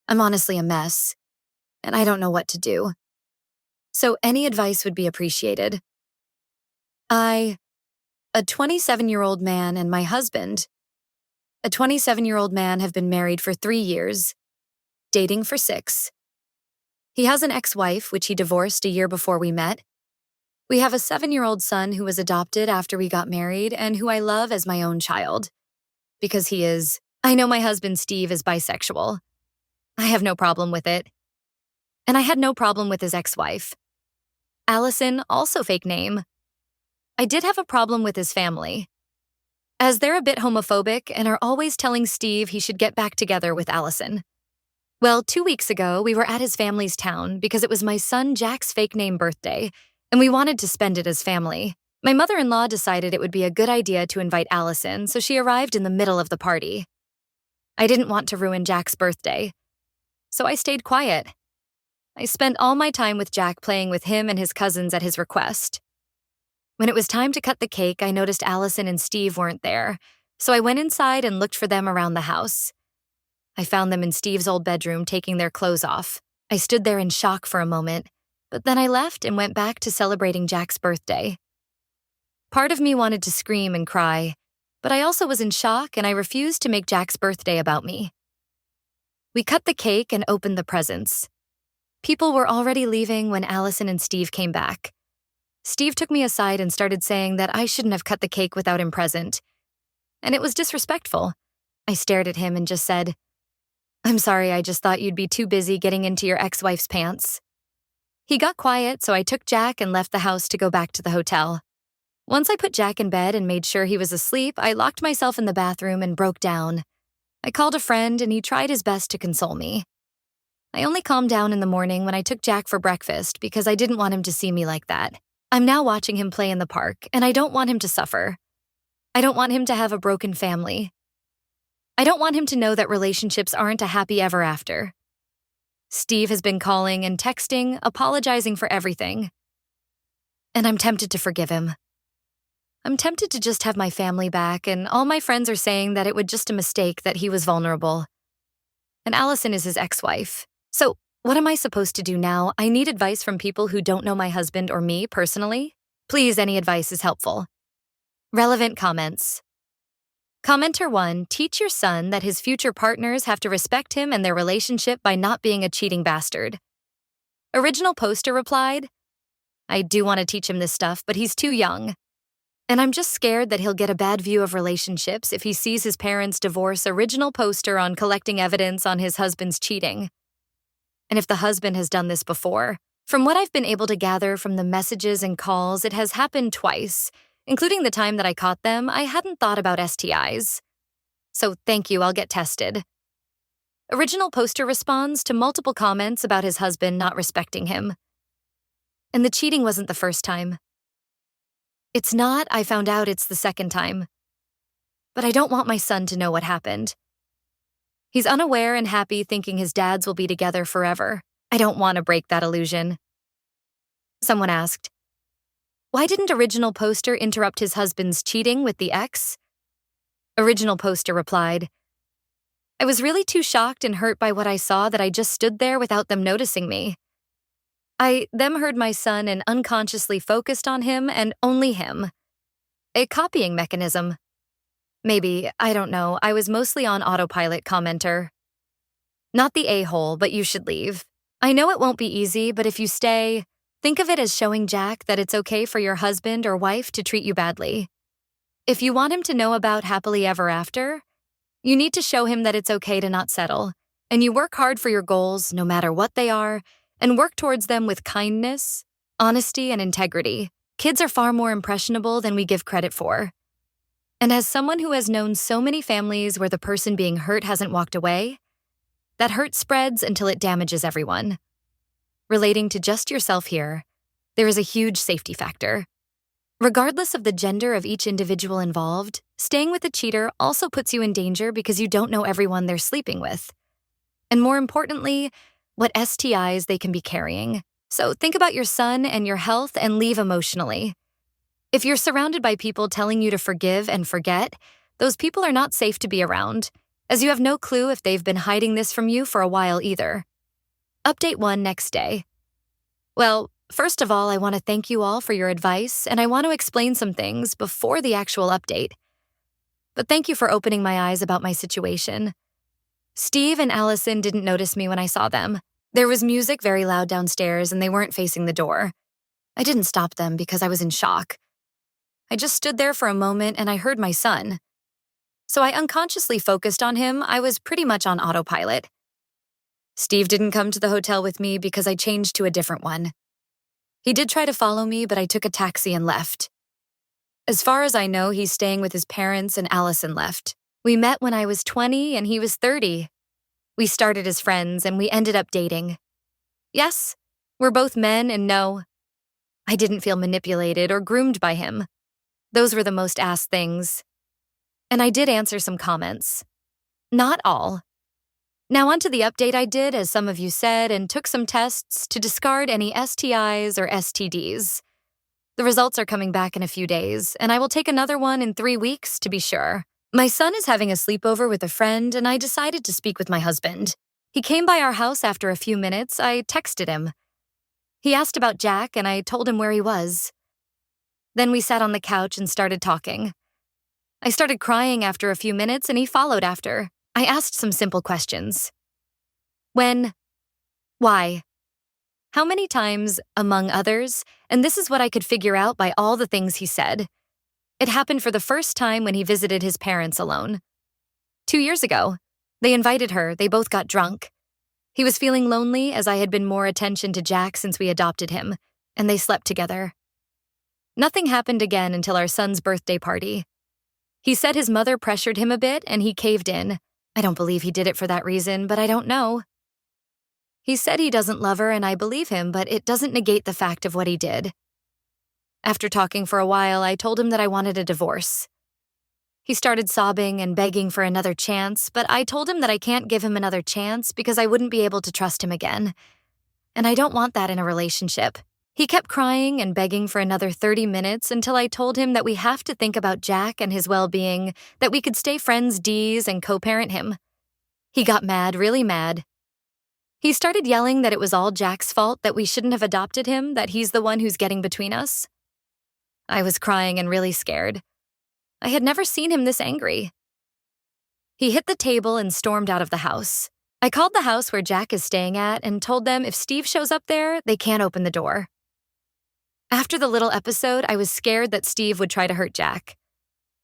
I'm honestly a mess, and I don't know what to do. So any advice would be appreciated. A 27-year-old man and my husband, a 27-year-old man, have been married for 3 years, dating for 6. He has an ex-wife, which he divorced a year before we met. We have a 7-year-old son who was adopted after we got married and who I love as my own child. Because he is. I know my husband Steve is bisexual. I have no problem with it. And I had no problem with his ex-wife. Allison, also fake name. I did have a problem with his family, as they're a bit homophobic and are always telling Steve he should get back together with Allison. Well, 2 weeks ago, we were at his family's town because it was my son Jack's fake name birthday, and we wanted to spend it as family. My mother-in-law decided it would be a good idea to invite Allison, so she arrived in the middle of the party. I didn't want to ruin Jack's birthday, so I stayed quiet. I spent all my time with Jack playing with him and his cousins at his request. When it was time to cut the cake, I noticed Allison and Steve weren't there, so I went inside and looked for them around the house. I found them in Steve's old bedroom taking their clothes off. I stood there in shock for a moment, but then I left and went back to celebrating Jack's birthday. Part of me wanted to scream and cry, but I also was in shock and I refused to make Jack's birthday about me. We cut the cake and opened the presents. People were already leaving when Allison and Steve came back. Steve took me aside and started saying that I shouldn't have cut the cake without him present. And it was disrespectful. I stared at him and just said, "I'm sorry, I just thought you'd be too busy getting into your ex-wife's pants." He got quiet, so I took Jack and left the house to go back to the hotel. Once I put Jack in bed and made sure he was asleep, I locked myself in the bathroom and broke down. I called a friend and he tried his best to console me. I only calmed down in the morning when I took Jack for breakfast because I didn't want him to see me like that. I'm now watching him play in the park, and I don't want him to suffer. I don't want him to have a broken family. I don't want him to know that relationships aren't a happy ever after. Steve has been calling and texting, apologizing for everything. And I'm tempted to forgive him. I'm tempted to just have my family back, and all my friends are saying that it was just a mistake, that he was vulnerable. And Allison is his ex-wife. So, what am I supposed to do now? I need advice from people who don't know my husband or me personally. Please, any advice is helpful. Relevant comments. Commenter 1, teach your son that his future partners have to respect him and their relationship by not being a cheating bastard. Original poster replied, I do want to teach him this stuff, but he's too young. And I'm just scared that he'll get a bad view of relationships if he sees his parents divorce. Original poster on collecting evidence on his husband's cheating. And if the husband has done this before, from what I've been able to gather from the messages and calls, it has happened twice, including the time that I caught them. I hadn't thought about STIs. So thank you, I'll get tested. Original poster responds to multiple comments about his husband not respecting him. And the cheating wasn't the first time. It's not, I found out it's the second time. But I don't want my son to know what happened. He's unaware and happy thinking his dads will be together forever. I don't want to break that illusion. Someone asked, why didn't Original Poster interrupt his husband's cheating with the ex? Original Poster replied, I was really too shocked and hurt by what I saw that I just stood there without them noticing me. I heard my son and unconsciously focused on him and only him. A copying mechanism. Maybe, I don't know, I was mostly on autopilot. Commenter. Not the a-hole, but you should leave. I know it won't be easy, but if you stay, think of it as showing Jack that it's okay for your husband or wife to treat you badly. If you want him to know about happily ever after, you need to show him that it's okay to not settle, and you work hard for your goals, no matter what they are, and work towards them with kindness, honesty, and integrity. Kids are far more impressionable than we give credit for. And as someone who has known so many families where the person being hurt hasn't walked away, that hurt spreads until it damages everyone. Relating to just yourself here, there is a huge safety factor. Regardless of the gender of each individual involved, staying with a cheater also puts you in danger because you don't know everyone they're sleeping with. And more importantly, what STIs they can be carrying. So think about your son and your health and leave emotionally. If you're surrounded by people telling you to forgive and forget, those people are not safe to be around. as you have no clue if they've been hiding this from you for a while either. Update 1 next day. Well, first of all, I want to thank you all for your advice, and I want to explain some things before the actual update. But thank you for opening my eyes about my situation. Steve and Allison didn't notice me when I saw them. There was music very loud downstairs, and they weren't facing the door. I didn't stop them because I was in shock. I just stood there for a moment and I heard my son. So I unconsciously focused on him. I was pretty much on autopilot. Steve didn't come to the hotel with me because I changed to a different one. He did try to follow me, but I took a taxi and left. As far as I know, he's staying with his parents and Allison left. We met when I was 20 and he was 30. We started as friends and we ended up dating. Yes, we're both men, and no, I didn't feel manipulated or groomed by him. Those were the most asked things. And I did answer some comments. Not all. Now onto the update I did, as some of you said, and took some tests to discard any STIs or STDs. The results are coming back in a few days, and I will take another one in 3 weeks to be sure. My son is having a sleepover with a friend, and I decided to speak with my husband. He came by our house after a few minutes. I texted him. He asked about Jack, and I told him where he was. Then we sat on the couch and started talking. I started crying after a few minutes, and he followed after. I asked some simple questions. When? Why? How many times, among others, and this is what I could figure out by all the things he said. It happened for the first time when he visited his parents alone. 2 years ago, they invited her. They both got drunk. He was feeling lonely, as I had been more attention to Jack since we adopted him, and they slept together. Nothing happened again until our son's birthday party. He said his mother pressured him a bit and he caved in. I don't believe he did it for that reason, but I don't know. He said he doesn't love her, and I believe him, but it doesn't negate the fact of what he did. After talking for a while, I told him that I wanted a divorce. He started sobbing and begging for another chance, but I told him that I can't give him another chance because I wouldn't be able to trust him again. And I don't want that in a relationship. He kept crying and begging for another 30 minutes until I told him that we have to think about Jack and his well-being, that we could stay friends D's and co-parent him. He got mad, really mad. He started yelling that it was all Jack's fault, that we shouldn't have adopted him, that he's the one who's getting between us. I was crying and really scared. I had never seen him this angry. He hit the table and stormed out of the house. I called the house where Jack is staying at and told them if Steve shows up there, they can't open the door. After the little episode, I was scared that Steve would try to hurt Jack.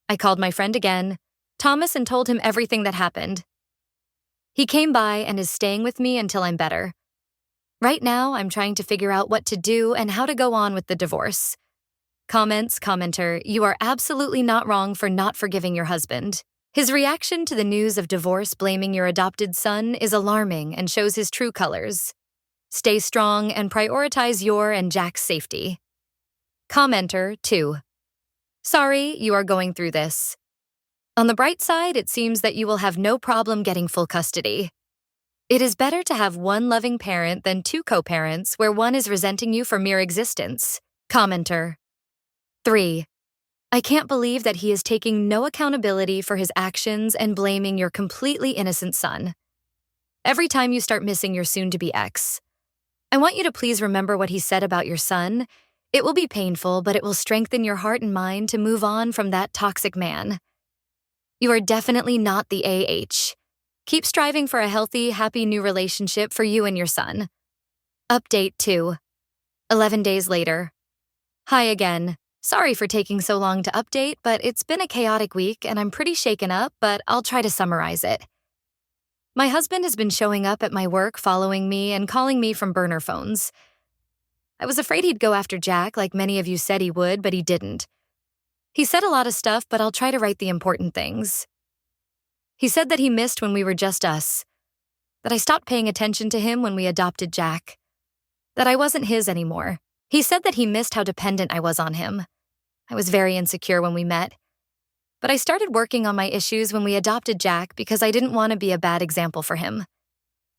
I called my friend again, Thomas, and told him everything that happened. He came by and is staying with me until I'm better. Right now, I'm trying to figure out what to do and how to go on with the divorce. Commenter, you are absolutely not wrong for not forgiving your husband. His reaction to the news of divorce blaming your adopted son is alarming and shows his true colors. Stay strong and prioritize your and Jack's safety. Commenter 2. Sorry you are going through this. On the bright side, it seems that you will have no problem getting full custody. It is better to have one loving parent than 2 co-parents where one is resenting you for mere existence. Commenter 3. I can't believe that he is taking no accountability for his actions and blaming your completely innocent son. Every time you start missing your soon-to-be ex. I want you to please remember what he said about your son. It will be painful, but it will strengthen your heart and mind to move on from that toxic man. You are definitely not the AH. Keep striving for a healthy, happy new relationship for you and your son. Update 2. 11 days later. Hi again. Sorry for taking so long to update, but it's been a chaotic week and I'm pretty shaken up, but I'll try to summarize it. My husband has been showing up at my work, following me and calling me from burner phones. I was afraid he'd go after Jack like many of you said he would, but he didn't. He said a lot of stuff, but I'll try to write the important things. He said that he missed when we were just us, that I stopped paying attention to him when we adopted Jack, that I wasn't his anymore. He said that he missed how dependent I was on him. I was very insecure when we met, but I started working on my issues when we adopted Jack because I didn't want to be a bad example for him.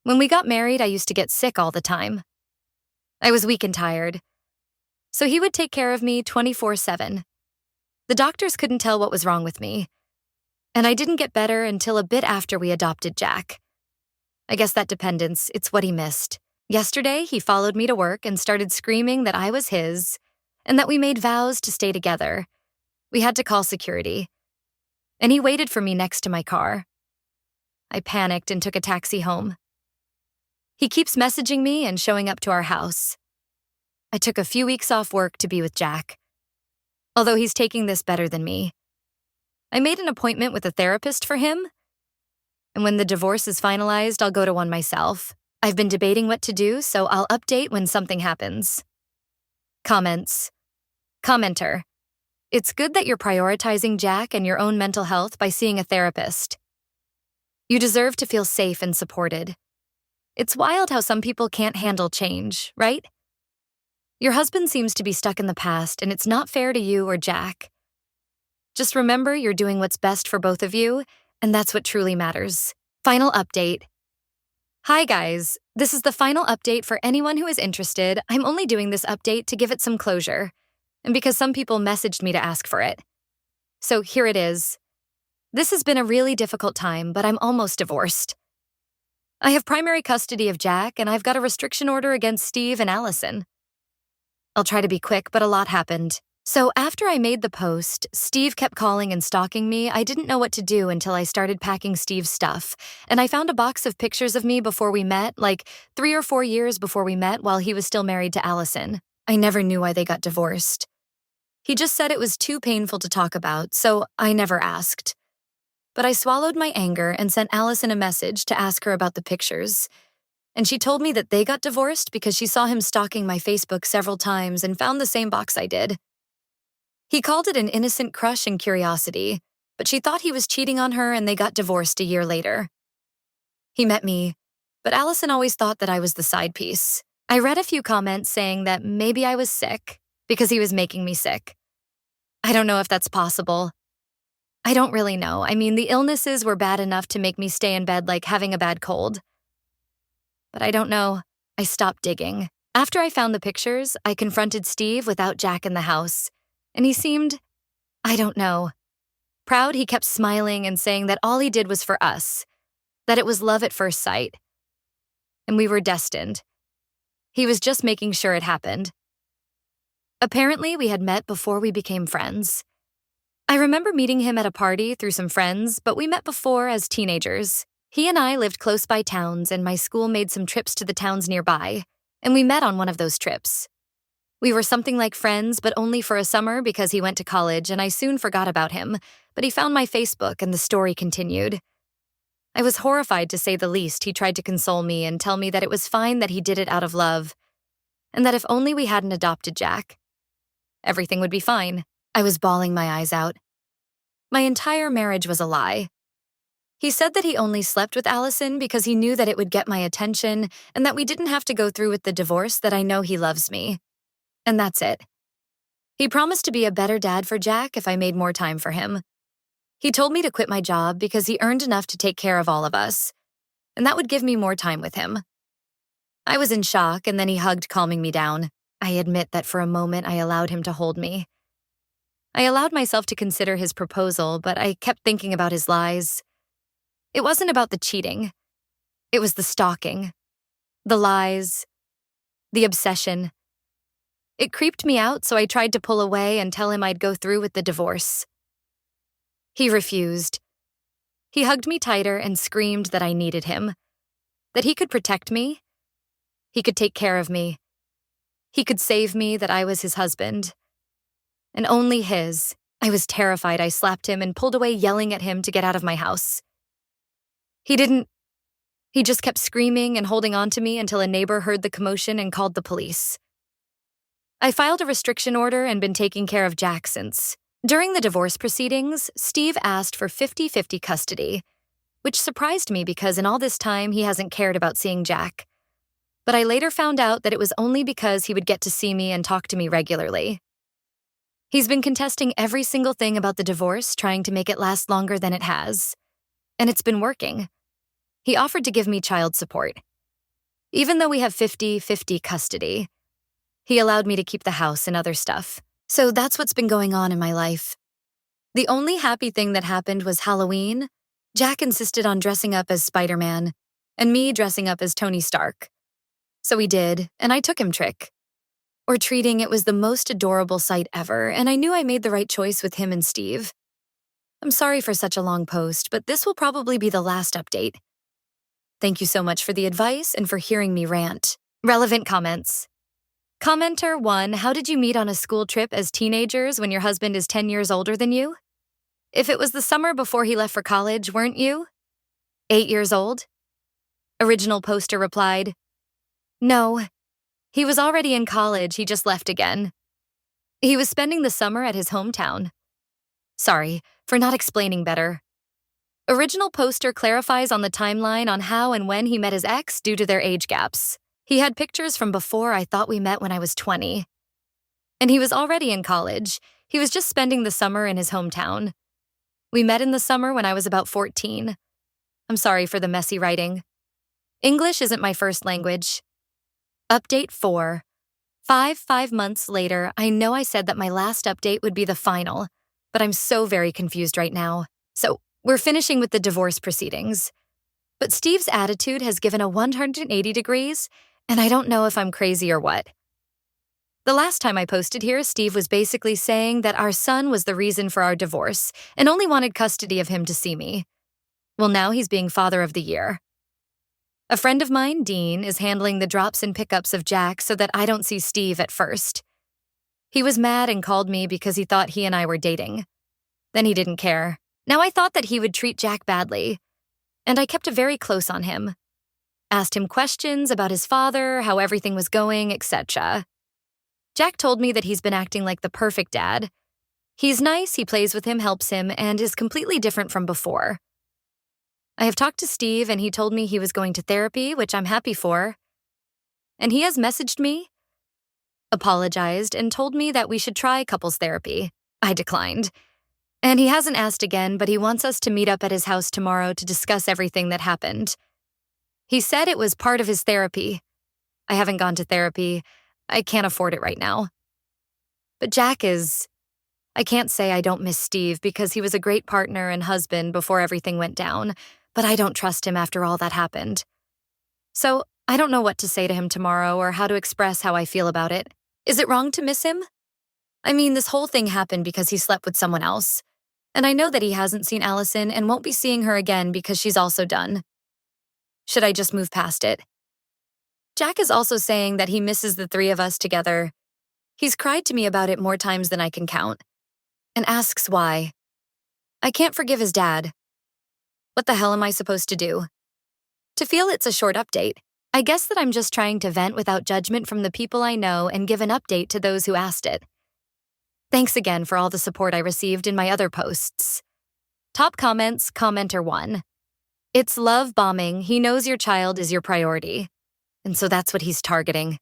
When we got married, I used to get sick all the time. I was weak and tired, so he would take care of me 24/7. The doctors couldn't tell what was wrong with me. And I didn't get better until a bit after we adopted Jack. I guess that dependence, it's what he missed. Yesterday, he followed me to work and started screaming that I was his and that we made vows to stay together. We had to call security. And he waited for me next to my car. I panicked and took a taxi home. He keeps messaging me and showing up to our house. I took a few weeks off work to be with Jack, although he's taking this better than me. I made an appointment with a therapist for him, and when the divorce is finalized, I'll go to one myself. I've been debating what to do, so I'll update when something happens. Comments. Commenter. It's good that you're prioritizing Jack and your own mental health by seeing a therapist. You deserve to feel safe and supported. It's wild how some people can't handle change, right? Your husband seems to be stuck in the past, and it's not fair to you or Jack. Just remember you're doing what's best for both of you, and that's what truly matters. Final update. Hi guys, this is the final update for anyone who is interested. I'm only doing this update to give it some closure, and because some people messaged me to ask for it. So here it is. This has been a really difficult time, but I'm almost divorced. I have primary custody of Jack, and I've got a restriction order against Steve and Allison. I'll try to be quick, but a lot happened. So after I made the post, Steve kept calling and stalking me. I didn't know what to do until I started packing Steve's stuff, and I found a box of pictures of me before we met, like 3 or 4 years before we met while he was still married to Allison. I never knew why they got divorced. He just said it was too painful to talk about, so I never asked. But I swallowed my anger and sent Allison a message to ask her about the pictures. And she told me that they got divorced because she saw him stalking my Facebook several times and found the same box I did. He called it an innocent crush and curiosity, but she thought he was cheating on her and they got divorced a year later. He met me, but Allison always thought that I was the side piece. I read a few comments saying that maybe I was sick because he was making me sick. I don't know if that's possible. I don't really know. I mean, the illnesses were bad enough to make me stay in bed like having a bad cold. But I don't know. I stopped digging. After I found the pictures, I confronted Steve without Jack in the house. And he seemed, I don't know. Proud, he kept smiling and saying that all he did was for us, that it was love at first sight. And we were destined. He was just making sure it happened. Apparently, we had met before we became friends. I remember meeting him at a party through some friends, but we met before as teenagers. He and I lived close by towns, and my school made some trips to the towns nearby, and we met on one of those trips. We were something like friends, but only for a summer because he went to college, and I soon forgot about him, but he found my Facebook and the story continued. I was horrified, to say the least. He tried to console me and tell me that it was fine that he did it out of love, and that if only we hadn't adopted Jack, everything would be fine. I was bawling my eyes out. My entire marriage was a lie. He said that he only slept with Allison because he knew that it would get my attention and that we didn't have to go through with the divorce, that I know he loves me. And that's it. He promised to be a better dad for Jack if I made more time for him. He told me to quit my job because he earned enough to take care of all of us, and that would give me more time with him. I was in shock, and then he hugged, calming me down. I admit that for a moment I allowed him to hold me. I allowed myself to consider his proposal, but I kept thinking about his lies. It wasn't about the cheating. It was the stalking, the lies, the obsession. It creeped me out, so I tried to pull away and tell him I'd go through with the divorce. He refused. He hugged me tighter and screamed that I needed him, that he could protect me, he could take care of me, he could save me, that I was his husband. And only his. I was terrified. I slapped him and pulled away, yelling at him to get out of my house. He just kept screaming and holding on to me until a neighbor heard the commotion and called the police. I filed a restriction order and been taking care of Jack since. During the divorce proceedings, Steve asked for 50-50 custody, which surprised me because in all this time he hasn't cared about seeing Jack. But I later found out that it was only because he would get to see me and talk to me regularly. He's been contesting every single thing about the divorce, trying to make it last longer than it has. And it's been working. He offered to give me child support. Even though we have 50-50 custody, he allowed me to keep the house and other stuff. So that's what's been going on in my life. The only happy thing that happened was Halloween. Jack insisted on dressing up as Spider-Man, and me dressing up as Tony Stark. So we did, and I took him trick or treating. It was the most adorable sight ever, and I knew I made the right choice with him and Steve. I'm sorry for such a long post, but this will probably be the last update. Thank you so much for the advice and for hearing me rant. Relevant comments. Commenter 1, how did you meet on a school trip as teenagers when your husband is 10 years older than you? If it was the summer before he left for college, weren't you 8 years old? Original poster replied, no, he was already in college, he just left again. He was spending the summer at his hometown. Sorry for not explaining better. Original poster clarifies on the timeline on how and when he met his ex due to their age gaps. He had pictures from before I thought we met when I was 20. And he was already in college. He was just spending the summer in his hometown. We met in the summer when I was about 14. I'm sorry for the messy writing. English isn't my first language. Update 4. 5 months later, I know I said that my last update would be the final, but I'm so very confused right now. So, we're finishing with the divorce proceedings. But Steve's attitude has given a 180 degrees, and I don't know if I'm crazy or what. The last time I posted here, Steve was basically saying that our son was the reason for our divorce and only wanted custody of him to see me. Well, now he's being father of the year. A friend of mine, Dean, is handling the drops and pickups of Jack so that I don't see Steve at first. He was mad and called me because he thought he and I were dating. Then he didn't care. Now I thought that he would treat Jack badly, and I kept a very close on him. Asked him questions about his father, how everything was going, etc. Jack told me that he's been acting like the perfect dad. He's nice, he plays with him, helps him, and is completely different from before. I have talked to Steve, and he told me he was going to therapy, which I'm happy for. And he has messaged me, apologized, and told me that we should try couples therapy. I declined. And he hasn't asked again, but he wants us to meet up at his house tomorrow to discuss everything that happened. He said it was part of his therapy. I haven't gone to therapy. I can't afford it right now. But Jack is... I can't say I don't miss Steve because he was a great partner and husband before everything went down, but I don't trust him after all that happened. So I don't know what to say to him tomorrow or how to express how I feel about it. Is it wrong to miss him? I mean, this whole thing happened because he slept with someone else. And I know that he hasn't seen Allison and won't be seeing her again because she's also done. Should I just move past it? Jack is also saying that he misses the three of us together. He's cried to me about it more times than I can count, and asks why. I can't forgive his dad. What the hell am I supposed to do? To feel it's a short update, I guess that I'm just trying to vent without judgment from the people I know and give an update to those who asked it. Thanks again for all the support I received in my other posts. Top comments, commenter 1. It's love bombing. He knows your child is your priority. And so that's what he's targeting.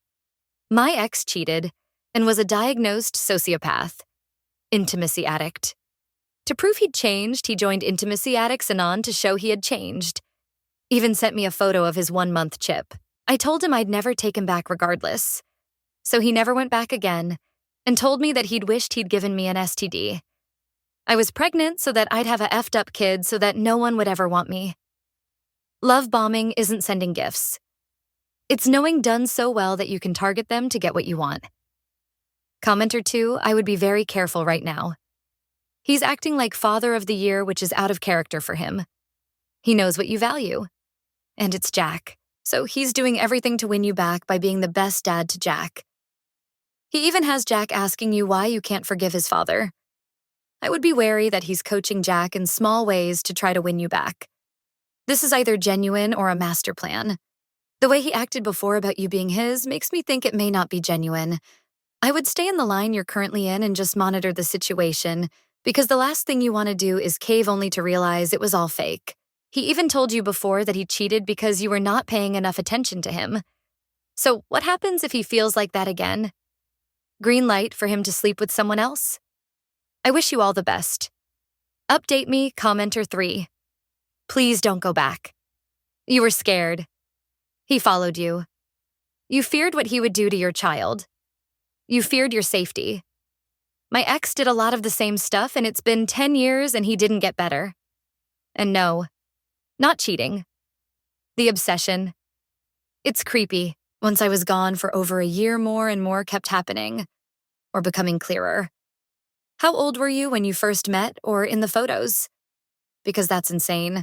My ex cheated and was a diagnosed sociopath. Intimacy addict. To prove he'd changed, he joined Intimacy Addicts Anon to show he had changed. Even sent me a photo of his 1-month chip. I told him I'd never take him back regardless. So he never went back again and told me that he'd wished he'd given me an STD. I was pregnant so that I'd have a effed up kid so that no one would ever want me. Love bombing isn't sending gifts. It's knowing done so well that you can target them to get what you want. Commenter 2, I would be very careful right now. He's acting like father of the year, which is out of character for him. He knows what you value. And it's Jack. So he's doing everything to win you back by being the best dad to Jack. He even has Jack asking you why you can't forgive his father. I would be wary that he's coaching Jack in small ways to try to win you back. This is either genuine or a master plan. The way he acted before about you being his makes me think it may not be genuine. I would stay in the line you're currently in and just monitor the situation, because the last thing you want to do is cave only to realize it was all fake. He even told you before that he cheated because you were not paying enough attention to him. So what happens if he feels like that again? Green light for him to sleep with someone else? I wish you all the best. Update me, commenter 3. Please don't go back. You were scared. He followed you. You feared what he would do to your child. You feared your safety. My ex did a lot of the same stuff, and it's been 10 years and he didn't get better. And no, not cheating. The obsession. It's creepy. Once I was gone for over a year, more and more kept happening, or becoming clearer. How old were you when you first met or in the photos? Because that's insane.